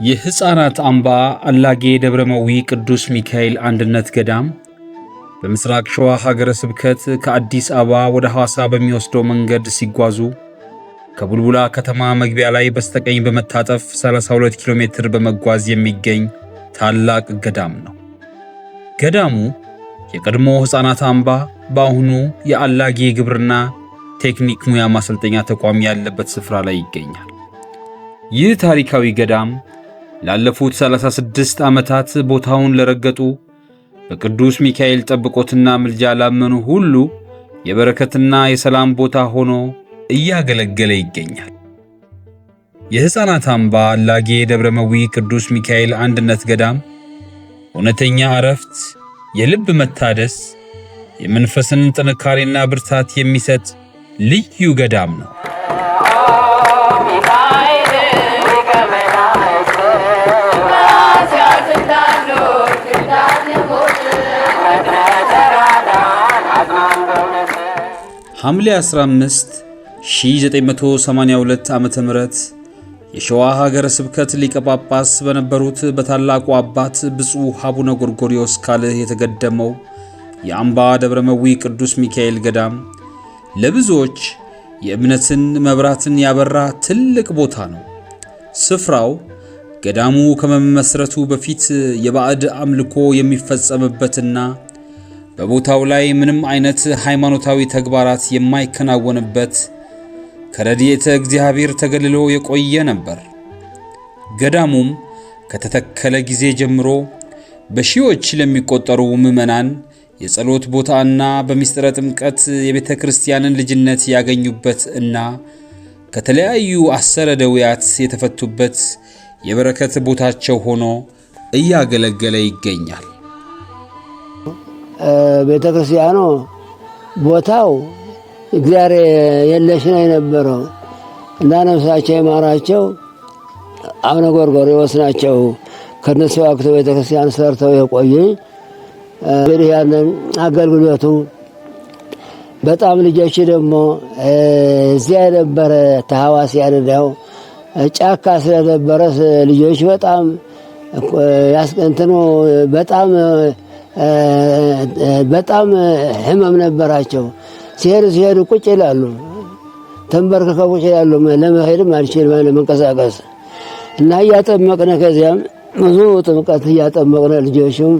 የሕፃናት አምባ አላጌ ደብረመዊ ቅዱስ ሚካኤል አንድነት ገዳም በምስራቅ ሸዋ ሀገረ ስብከት ከአዲስ አበባ ወደ ሐዋሳ በሚወስደው መንገድ ሲጓዙ ከቡልቡላ ከተማ መግቢያ ላይ በስተቀኝ በመታጠፍ 32 ኪሎ ሜትር በመጓዝ የሚገኝ ታላቅ ገዳም ነው። ገዳሙ የቀድሞ ሕፃናት አምባ በአሁኑ የአላጌ ግብርና ቴክኒክ ሙያ ማሰልጠኛ ተቋም ያለበት ስፍራ ላይ ይገኛል። ይህ ታሪካዊ ገዳም ላለፉት 36 ዓመታት ቦታውን ለረገጡ በቅዱስ ሚካኤል ጠብቆትና ምልጃ ላመኑ ሁሉ የበረከትና የሰላም ቦታ ሆኖ እያገለገለ ይገኛል። የሕፃናት አምባ አላጌ ደብረመዊ ቅዱስ ሚካኤል አንድነት ገዳም እውነተኛ ዕረፍት፣ የልብ መታደስ፣ የመንፈስን ጥንካሬና ብርታት የሚሰጥ ልዩ ገዳም ነው። ሐምሌ 15 1982 ዓመተ ምህረት የሸዋ ሀገረ ስብከት ሊቀ ጳጳስ በነበሩት በታላቁ አባት ብፁዕ አቡነ ጎርጎርዮስ ካልህ የተገደመው የአምባ ደብረመዊ ቅዱስ ሚካኤል ገዳም ለብዙዎች የእምነትን መብራትን ያበራ ትልቅ ቦታ ነው። ስፍራው ገዳሙ ከመመስረቱ በፊት የባዕድ አምልኮ የሚፈጸምበትና በቦታው ላይ ምንም አይነት ሃይማኖታዊ ተግባራት የማይከናወንበት ከረድኤተ እግዚአብሔር ተገልሎ የቆየ ነበር። ገዳሙም ከተተከለ ጊዜ ጀምሮ በሺዎች ለሚቆጠሩ ምዕመናን የጸሎት ቦታና በሚስጥረ ጥምቀት የቤተ ክርስቲያንን ልጅነት ያገኙበት እና ከተለያዩ አሰረ ደዌያት የተፈቱበት የበረከት ቦታቸው ሆኖ እያገለገለ ይገኛል። ቤተ ክርስቲያኑ ቦታው እግዚአብሔር የለሽ ነው የነበረው እና ነፍሳቸው ይማራቸው አቡነ ጎርጎርዮስ ናቸው። ከነሱ አክቶ ቤተ ክርስቲያን ሰርተው የቆዩ እንግዲህ ያንን አገልግሎቱ በጣም ልጆች ደግሞ እዚያ የነበረ ተሐዋሲ ያደዳው ጫካ ስለነበረ ልጆች በጣም ያስቀንተኑ በጣም ህመም ነበራቸው። ሲሄዱ ቁጭ ይላሉ፣ ተንበርክከው ቁጭ ይላሉ። ለመሄድም አልችልም ለመንቀሳቀስ እና እያጠመቅነ ከዚያም ብዙ ጥምቀት እያጠመቅነ ልጆቹም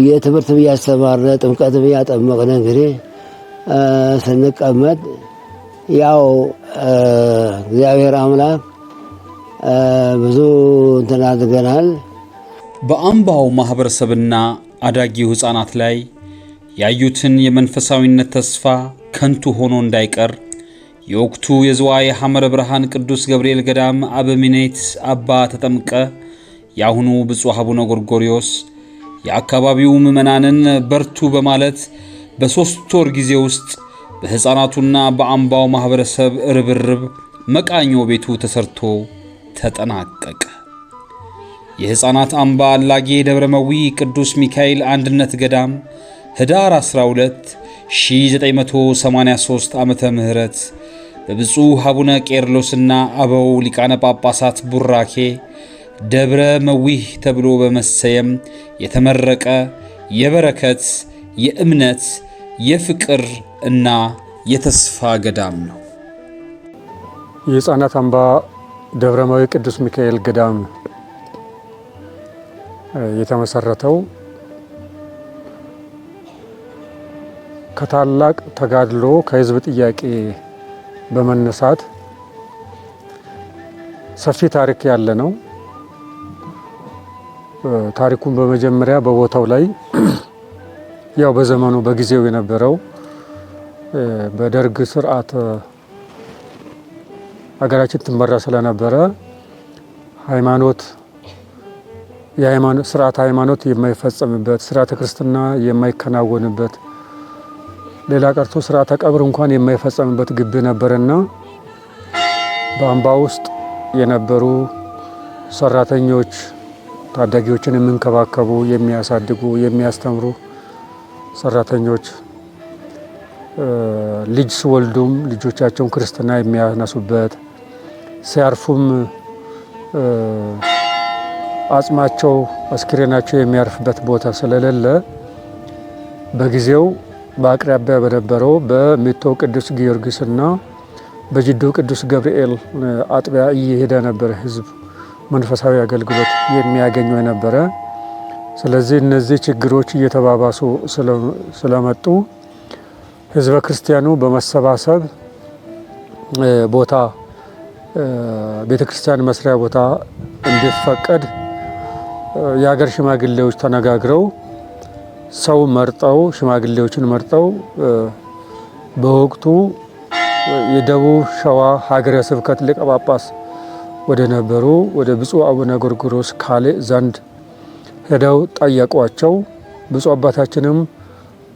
የትምህርት እያስተማርነ ጥምቀት እያጠመቅነ እንግዲህ ስንቀመጥ ያው እግዚአብሔር አምላክ ብዙ እንትን አድርገናል። በአምባው ማህበረሰብና አዳጊው ሕፃናት ላይ ያዩትን የመንፈሳዊነት ተስፋ ከንቱ ሆኖ እንዳይቀር የወቅቱ የዝዋይ ሐመረ ብርሃን ቅዱስ ገብርኤል ገዳም አበምኔት አባ ተጠምቀ የአሁኑ ብፁዕ አቡነ ጎርጎርዮስ የአካባቢው ምዕመናንን በርቱ በማለት በ3 ወር ጊዜ ውስጥ በሕፃናቱና በአምባው ማህበረሰብ ርብርብ መቃኞ ቤቱ ተሰርቶ ተጠናቀቀ። የሕፃናት አምባ አላጌ ደብረመዊ ቅዱስ ሚካኤል አንድነት ገዳም ህዳር 12 1983 ዓመተ ምህረት በብፁዕ አቡነ ቄርሎስና አበው ሊቃነ ጳጳሳት ቡራኬ ደብረ መዊህ ተብሎ በመሰየም የተመረቀ የበረከት፣ የእምነት፣ የፍቅር እና የተስፋ ገዳም ነው። የሕፃናት አምባ ደብረመዊ ቅዱስ ሚካኤል ገዳም የተመሰረተው ከታላቅ ተጋድሎ ከህዝብ ጥያቄ በመነሳት ሰፊ ታሪክ ያለ ነው። ታሪኩን በመጀመሪያ በቦታው ላይ ያው በዘመኑ በጊዜው የነበረው በደርግ ስርዓት ሀገራችን ትመራ ስለነበረ የሃይማኖት ሃይማኖት የማይፈጸምበት ስርዓተ ክርስትና የማይከናወንበት ሌላ ቀርቶ ስርዓተ ቀብር እንኳን የማይፈጸምበት ግቢ ነበርና በአምባ ውስጥ የነበሩ ሰራተኞች ታዳጊዎችን የሚንከባከቡ፣ የሚያሳድጉ፣ የሚያስተምሩ ሰራተኞች ልጅ ሲወልዱም ልጆቻቸውን ክርስትና የሚያነሱበት ሲያርፉም አጽማቸው አስክሬናቸው የሚያርፍበት ቦታ ስለሌለ በጊዜው በአቅራቢያ በነበረው በሚቶ ቅዱስ ጊዮርጊስና በጅዶ ቅዱስ ገብርኤል አጥቢያ እየሄደ ነበር ህዝብ መንፈሳዊ አገልግሎት የሚያገኘው የነበረ። ስለዚህ እነዚህ ችግሮች እየተባባሱ ስለመጡ ህዝበ ክርስቲያኑ በመሰባሰብ ቦታ ቤተክርስቲያን መስሪያ ቦታ እንዲፈቀድ የሀገር ሽማግሌዎች ተነጋግረው ሰው መርጠው ሽማግሌዎችን መርጠው በወቅቱ የደቡብ ሸዋ ሀገረ ስብከት ሊቀ ጳጳስ ወደ ነበሩ ወደ ብፁዕ አቡነ ጎርጎርዮስ ካልዕ ዘንድ ሄደው ጠየቋቸው። ብፁዕ አባታችንም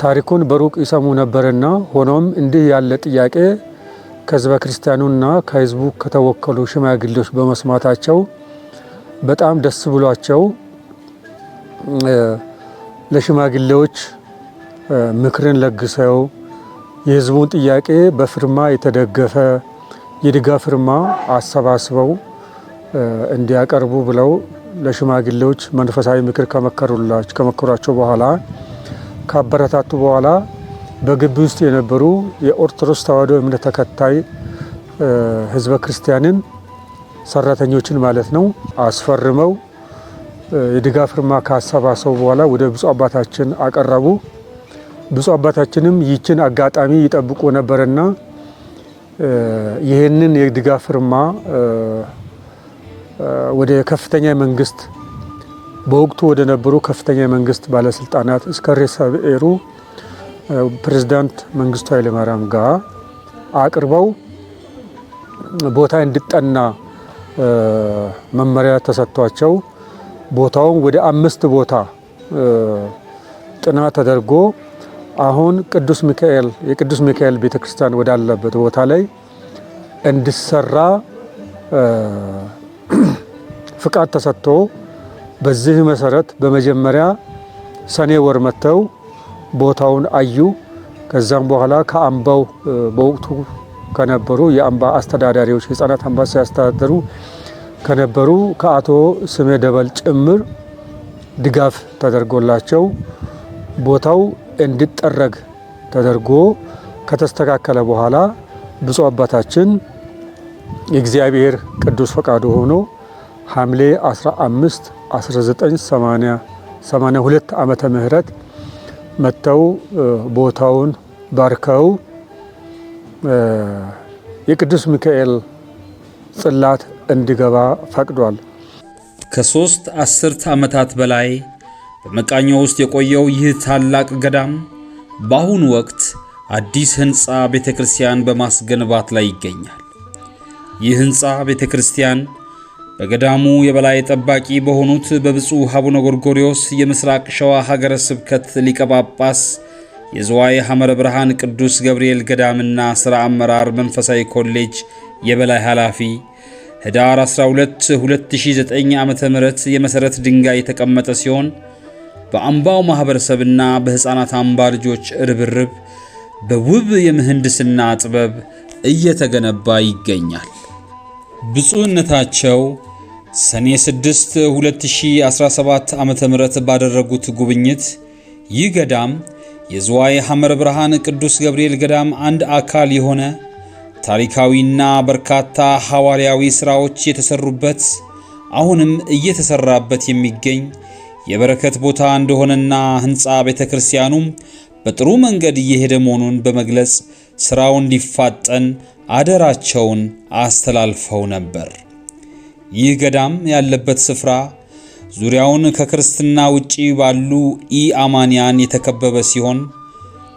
ታሪኩን በሩቅ ይሰሙ ነበርና ሆኖም እንዲህ ያለ ጥያቄ ከህዝበ ክርስቲያኑና ከህዝቡ ከተወከሉ ሽማግሌዎች በመስማታቸው በጣም ደስ ብሏቸው ለሽማግሌዎች ምክርን ለግሰው የህዝቡን ጥያቄ በፊርማ የተደገፈ የድጋፍ ፊርማ አሰባስበው እንዲያቀርቡ ብለው ለሽማግሌዎች መንፈሳዊ ምክር ከመከሯቸው በኋላ ካበረታቱ በኋላ በግቢ ውስጥ የነበሩ የኦርቶዶክስ ተዋሕዶ እምነት ተከታይ ህዝበ ክርስቲያንን ሰራተኞችን ማለት ነው አስፈርመው የድጋፍ ፊርማ ካሰባሰቡ በኋላ ወደ ብፁዕ አባታችን አቀረቡ። ብፁዕ አባታችንም ይችን አጋጣሚ ይጠብቁ ነበርና ይህንን የድጋፍ ፊርማ ወደ ከፍተኛ መንግስት በወቅቱ ወደ ነበሩ ከፍተኛ መንግስት ባለስልጣናት እስከ ርዕሰ ብሔሩ ፕሬዝዳንት መንግስቱ ኃይለማርያም ጋር አቅርበው ቦታ እንዲጠና መመሪያ ተሰጥቷቸው ቦታውን ወደ 5 ቦታ ጥናት ተደርጎ አሁን የቅዱስ ሚካኤል ቤተክርስቲያን ወዳለበት ቦታ ላይ እንዲሰራ ፍቃድ ተሰጥቶ በዚህ መሰረት በመጀመሪያ ሰኔ ወር መጥተው ቦታውን አዩ። ከዛም በኋላ ከአምባው በወቅቱ ከነበሩ የአምባ አስተዳዳሪዎች ህፃናት አምባ ሲያስተዳድሩ ከነበሩ ከአቶ ስሜ ደበል ጭምር ድጋፍ ተደርጎላቸው ቦታው እንዲጠረግ ተደርጎ ከተስተካከለ በኋላ ብፁዕ አባታችን የእግዚአብሔር ቅዱስ ፈቃዱ ሆኖ ሐምሌ 15 1982 ዓመተ ምህረት መጥተው ቦታውን ባርከው የቅዱስ ሚካኤል ጽላት እንዲገባ ፈቅዷል። ከ3 አስርት ዓመታት በላይ በመቃኞ ውስጥ የቆየው ይህ ታላቅ ገዳም በአሁኑ ወቅት አዲስ ህንፃ ቤተክርስቲያን በማስገንባት ላይ ይገኛል። ይህ ህንፃ ቤተክርስቲያን በገዳሙ የበላይ ጠባቂ በሆኑት በብፁዕ አቡነ ጎርጎርዮስ የምስራቅ ሸዋ ሀገረ ስብከት ሊቀ ጳጳስ የዝዋይ ሐመረ ብርሃን ቅዱስ ገብርኤል ገዳምና ሥራ አመራር መንፈሳዊ ኮሌጅ የበላይ ኃላፊ ህዳር 12 2009 ዓ.ም የመሠረት ድንጋይ የተቀመጠ ሲሆን በአምባው ማህበረሰብና በሕፃናት አምባ ልጆች ርብርብ በውብ የምህንድስና ጥበብ እየተገነባ ይገኛል። ብፁዕነታቸው ሰኔ 6 2017 ዓ.ም ባደረጉት ጉብኝት ይህ ገዳም የዝዋይ ሐመረ ብርሃን ቅዱስ ገብርኤል ገዳም አንድ አካል የሆነ ታሪካዊና በርካታ ሐዋርያዊ ሥራዎች የተሰሩበት አሁንም እየተሰራበት የሚገኝ የበረከት ቦታ እንደሆነና ህንፃ ቤተክርስቲያኑም በጥሩ መንገድ እየሄደ መሆኑን በመግለጽ ሥራው እንዲፋጠን አደራቸውን አስተላልፈው ነበር። ይህ ገዳም ያለበት ስፍራ ዙሪያውን ከክርስትና ውጪ ባሉ ኢአማንያን የተከበበ ሲሆን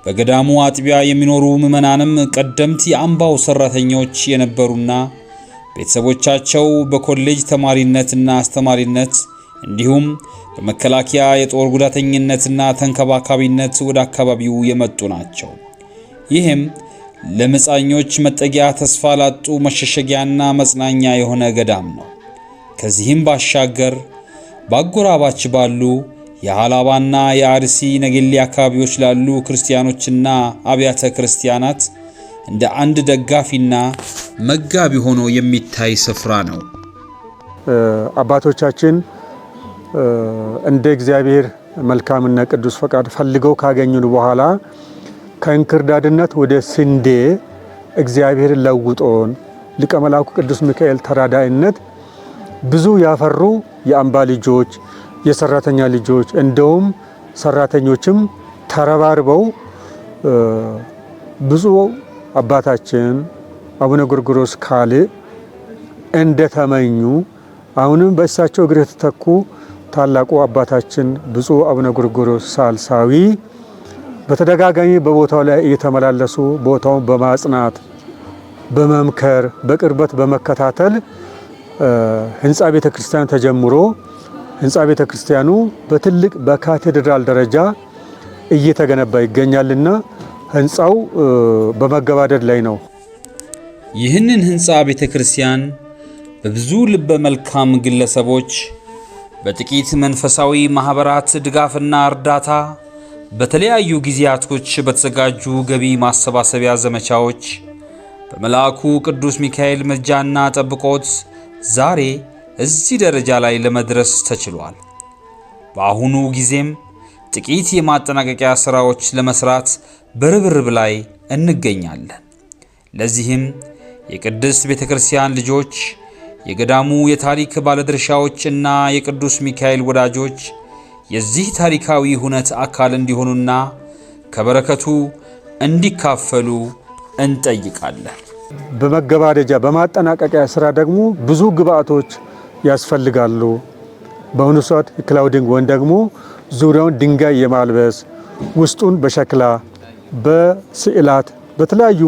በገዳሙ አጥቢያ የሚኖሩ ምዕመናንም ቀደምት የአምባው ሰራተኞች የነበሩና ቤተሰቦቻቸው በኮሌጅ ተማሪነትና አስተማሪነት እንዲሁም በመከላከያ የጦር ጉዳተኝነትና ተንከባካቢነት ወደ አካባቢው የመጡ ናቸው። ይህም ለመጻኞች መጠጊያ ተስፋ ላጡ መሸሸጊያና መጽናኛ የሆነ ገዳም ነው። ከዚህም ባሻገር በአጎራባች ባሉ የሃላባና የአርሲ ነገሌ አካባቢዎች ላሉ ክርስቲያኖችና አብያተ ክርስቲያናት እንደ አንድ ደጋፊና መጋቢ ሆኖ የሚታይ ስፍራ ነው። አባቶቻችን እንደ እግዚአብሔር መልካምና ቅዱስ ፈቃድ ፈልገው ካገኙን በኋላ ከእንክርዳድነት ወደ ስንዴ እግዚአብሔር ለውጦን ሊቀ መላኩ ቅዱስ ሚካኤል ተራዳኢነት ብዙ ያፈሩ የአምባ ልጆች፣ የሰራተኛ ልጆች እንደውም ሰራተኞችም ተረባርበው ብዙ አባታችን አቡነ ጎርጎርዮስ ካልዕ እንደተመኙ አሁንም በእሳቸው እግር የተተኩ ታላቁ አባታችን ብፁዕ አቡነ ጎርጎርዮስ ሳልሳዊ በተደጋጋሚ በቦታው ላይ እየተመላለሱ ቦታውን በማጽናት በመምከር በቅርበት በመከታተል ህንጻ ቤተክርስቲያን ተጀምሮ ህንጻ ቤተክርስቲያኑ በትልቅ በካቴድራል ደረጃ እየተገነባ ይገኛልና ህንጻው በመገባደድ ላይ ነው። ይህንን ህንጻ ቤተክርስቲያን በብዙ ልበ መልካም ግለሰቦች በጥቂት መንፈሳዊ ማህበራት ድጋፍና እርዳታ በተለያዩ ጊዜያቶች በተዘጋጁ ገቢ ማሰባሰቢያ ዘመቻዎች በመልአኩ ቅዱስ ሚካኤል ምልጃና ጠብቆት ዛሬ እዚህ ደረጃ ላይ ለመድረስ ተችሏል። በአሁኑ ጊዜም ጥቂት የማጠናቀቂያ ሥራዎች ለመስራት በርብርብ ላይ እንገኛለን። ለዚህም የቅድስት ቤተክርስቲያን ልጆች፣ የገዳሙ የታሪክ ባለድርሻዎችና የቅዱስ ሚካኤል ወዳጆች የዚህ ታሪካዊ ሁነት አካል እንዲሆኑና ከበረከቱ እንዲካፈሉ እንጠይቃለን። በመገባደጃ በማጠናቀቂያ ስራ ደግሞ ብዙ ግብአቶች ያስፈልጋሉ። በአሁኑ ሰዓት ክላውዲንግ ወይም ደግሞ ዙሪያውን ድንጋይ የማልበስ ውስጡን በሸክላ በስዕላት በተለያዩ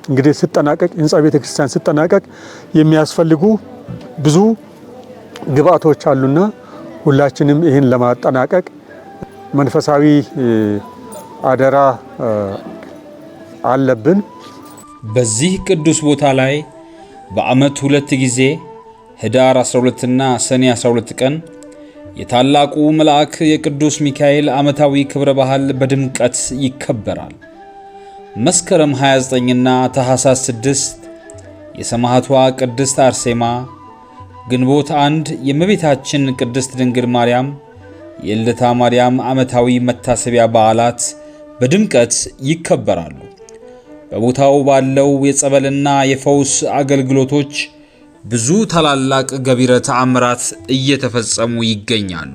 እንግዲህ ሲጠናቀቅ ህንጻ ቤተክርስቲያን ሲጠናቀቅ የሚያስፈልጉ ብዙ ግብአቶች አሉና ሁላችንም ይህን ለማጠናቀቅ መንፈሳዊ አደራ አለብን። በዚህ ቅዱስ ቦታ ላይ በዓመት 2 ጊዜ ህዳር 12 እና ሰኔ 12 ቀን የታላቁ መልአክ የቅዱስ ሚካኤል ዓመታዊ ክብረ በዓል በድምቀት ይከበራል። መስከረም 29 እና ታኅሳስ 6 የሰማዕቷ ቅድስት አርሴማ፣ ግንቦት 1 የእመቤታችን ቅድስት ድንግል ማርያም የልደታ ማርያም ዓመታዊ መታሰቢያ በዓላት በድምቀት ይከበራሉ። በቦታው ባለው የጸበልና የፈውስ አገልግሎቶች ብዙ ታላላቅ ገቢረ ተአምራት እየተፈጸሙ ይገኛሉ።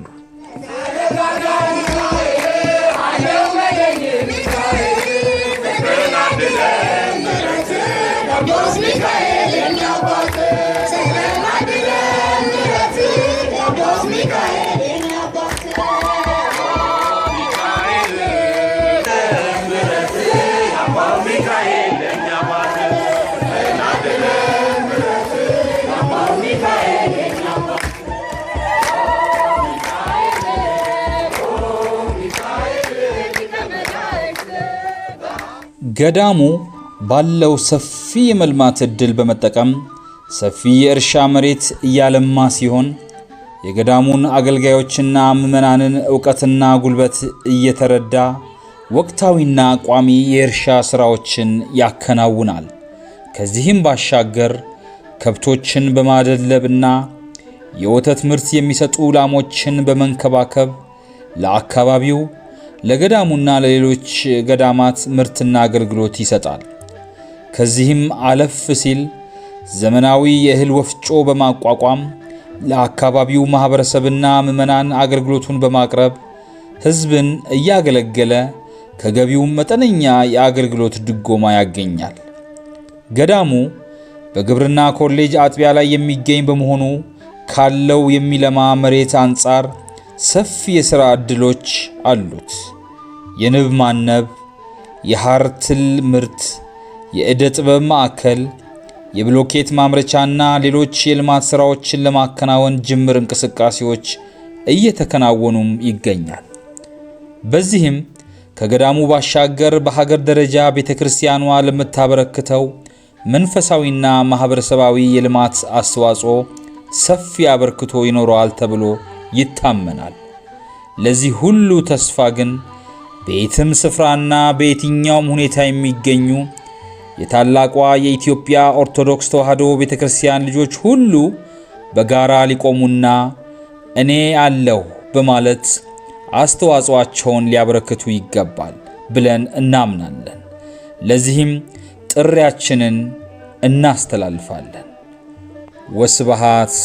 ገዳሙ ባለው ሰፊ የመልማት ዕድል በመጠቀም ሰፊ የእርሻ መሬት እያለማ ሲሆን የገዳሙን አገልጋዮችና ምዕመናንን ዕውቀትና ጉልበት እየተረዳ ወቅታዊና ቋሚ የእርሻ ሥራዎችን ያከናውናል። ከዚህም ባሻገር ከብቶችን በማደለብና የወተት ምርት የሚሰጡ ላሞችን በመንከባከብ ለአካባቢው ለገዳሙና ለሌሎች ገዳማት ምርትና አገልግሎት ይሰጣል። ከዚህም አለፍ ሲል ዘመናዊ የእህል ወፍጮ በማቋቋም ለአካባቢው ማህበረሰብና ምዕመናን አገልግሎቱን በማቅረብ ሕዝብን እያገለገለ ከገቢው መጠነኛ የአገልግሎት ድጎማ ያገኛል። ገዳሙ በግብርና ኮሌጅ አጥቢያ ላይ የሚገኝ በመሆኑ ካለው የሚለማ መሬት አንጻር ሰፊ የሥራ ዕድሎች አሉት። የንብ ማነብ፣ የሐር ትል ምርት፣ የዕደ ጥበብ ማዕከል፣ የብሎኬት ማምረቻና ሌሎች የልማት ሥራዎችን ለማከናወን ጅምር እንቅስቃሴዎች እየተከናወኑም ይገኛል። በዚህም ከገዳሙ ባሻገር በሀገር ደረጃ ቤተክርስቲያኗ ለምታበረክተው መንፈሳዊና ማህበረሰባዊ የልማት አስተዋጽኦ ሰፊ አበርክቶ ይኖረዋል ተብሎ ይታመናል። ለዚህ ሁሉ ተስፋ ግን በየትም ስፍራና በየትኛውም ሁኔታ የሚገኙ የታላቋ የኢትዮጵያ ኦርቶዶክስ ተዋሕዶ ቤተክርስቲያን ልጆች ሁሉ በጋራ ሊቆሙና እኔ አለሁ በማለት አስተዋጽኦአቸውን ሊያበረክቱ ይገባል ብለን እናምናለን። ለዚህም ጥሪያችንን እናስተላልፋለን። ወስብሐት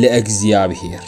ለእግዚአብሔር።